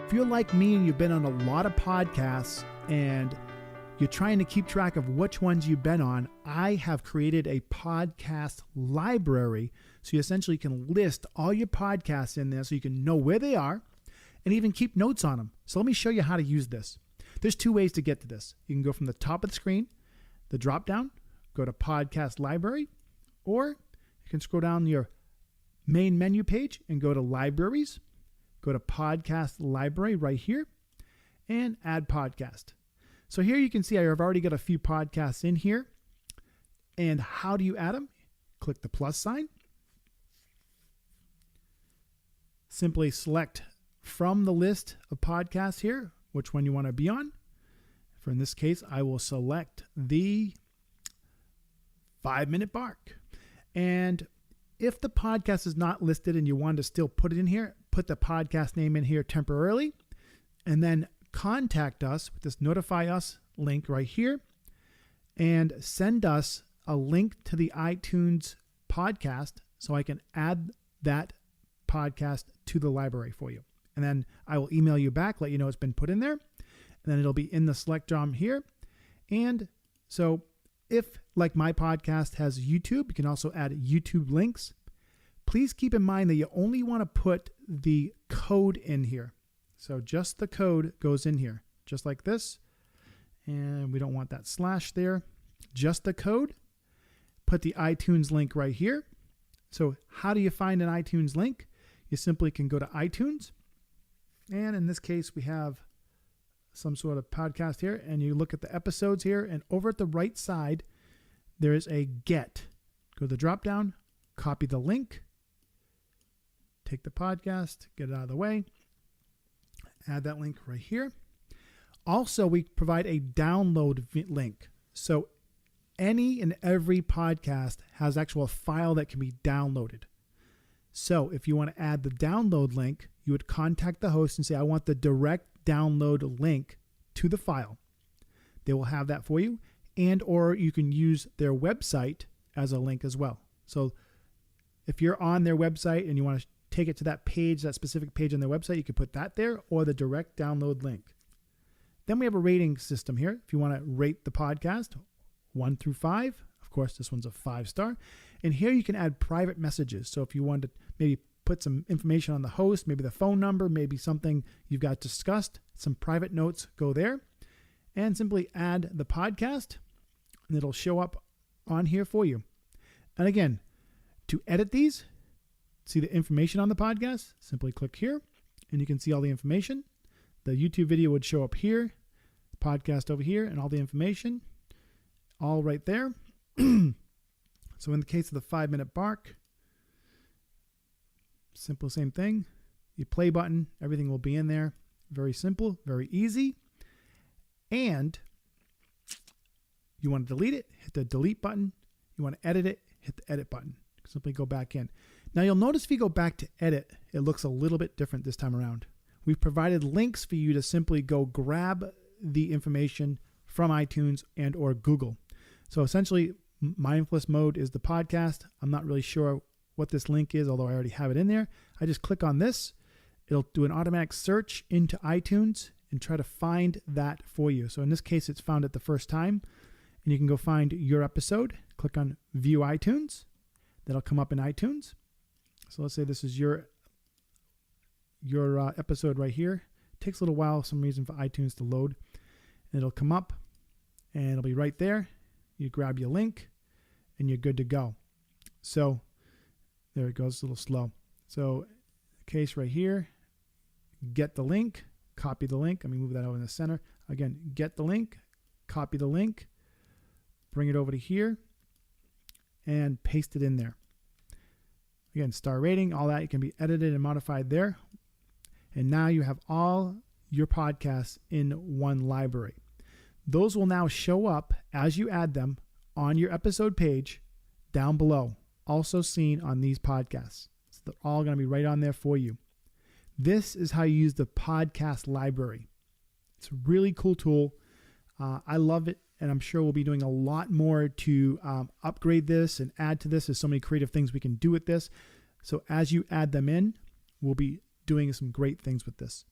If you're like me and you've been on a lot of podcasts and you're trying to keep track of which ones you've been on, I have created a podcast library. So you essentially can list all your podcasts in there so you can know where they are and even keep notes on them. So let me show you how to use this. There's two ways to get to this. You can go from the top of the screen, the drop down, go to podcast library, or you can scroll down your main menu page and go to libraries, go to podcast library right here and add podcast. So here you can see I've already got a few podcasts in here. And how do you add them? Click the plus sign. Simply select from the list of podcasts here which one you want to be on. For in this case, I will select the 5 Minute Bark. And if the podcast is not listed and you want to still put it in here, put the podcast name in here temporarily, and then contact us with this notify us link right here and send us a link to the iTunes podcast so I can add that podcast to the library for you. And then I will email you back, let you know it's been put in there, and then it'll be in the select drum here. And so if, like my podcast has YouTube, you can also add YouTube links. Please keep in mind that you only want to put the code in here. So just the code goes in here, just like this. And we don't want that slash there. Just the code. Put the iTunes link right here. So how do you find an iTunes link? You simply can go to iTunes. And in this case, we have some sort of podcast here. And you look at the episodes here. And over at the right side, there is a get. Go to the drop down, copy the link, take the podcast, get it out of the way. Add that link right here. Also, we provide a download link. So any and every podcast has actual file that can be downloaded. So if you want to add the download link, you would contact the host and say, I want the direct download link to the file. They will have that for you. And or you can use their website as a link as well. So if you're on their website and you want to take it to that page, that specific page on their website, you can put that there or the direct download link. Then we have a rating system here. If you want to rate the podcast 1 through 5, of course, this one's a 5-star. And here you can add private messages. So if you want to maybe put some information on the host, maybe the phone number, maybe something you've got discussed, some private notes go there, and simply add the podcast and it'll show up on here for you. And again, to edit these, see the information on the podcast, simply click here and you can see all the information. The YouTube video would show up here, podcast over here, and all the information all right there. So in the case of the 5 Minute Bark, simple same thing. You play button, everything will be in there. Very simple, very easy. And you want to delete it, hit the delete button. You want to edit it, hit the edit button. Simply go back in. Now you'll notice if you go back to edit, it looks a little bit different this time around. We've provided links for you to simply go grab the information from iTunes and or Google. So essentially, Mindfulness Mode is the podcast. I'm not really sure what this link is, although I already have it in there. I just click on this. It'll do an automatic search into iTunes and try to find that for you. So in this case, it's found it the first time. And you can go find your episode. Click on View iTunes. That'll come up in iTunes. So let's say this is your episode right here. It takes a little while, some reason, for iTunes to load. And it'll come up and it'll be right there. You grab your link and you're good to go. So there it goes, a little slow. So case right here, get the link, copy the link. Let me move that over in the center. Again, get the link, copy the link, bring it over to here and paste it in there. Again, star rating, all that, it can be edited and modified there. And now you have all your podcasts in one library. Those will now show up as you add them on your episode page down below, also seen on these podcasts. So they're all going to be right on there for you. This is how you use the podcast library. It's a really cool tool. I love it, and I'm sure we'll be doing a lot more to upgrade this and add to this. There's so many creative things we can do with this. So as you add them in, we'll be doing some great things with this.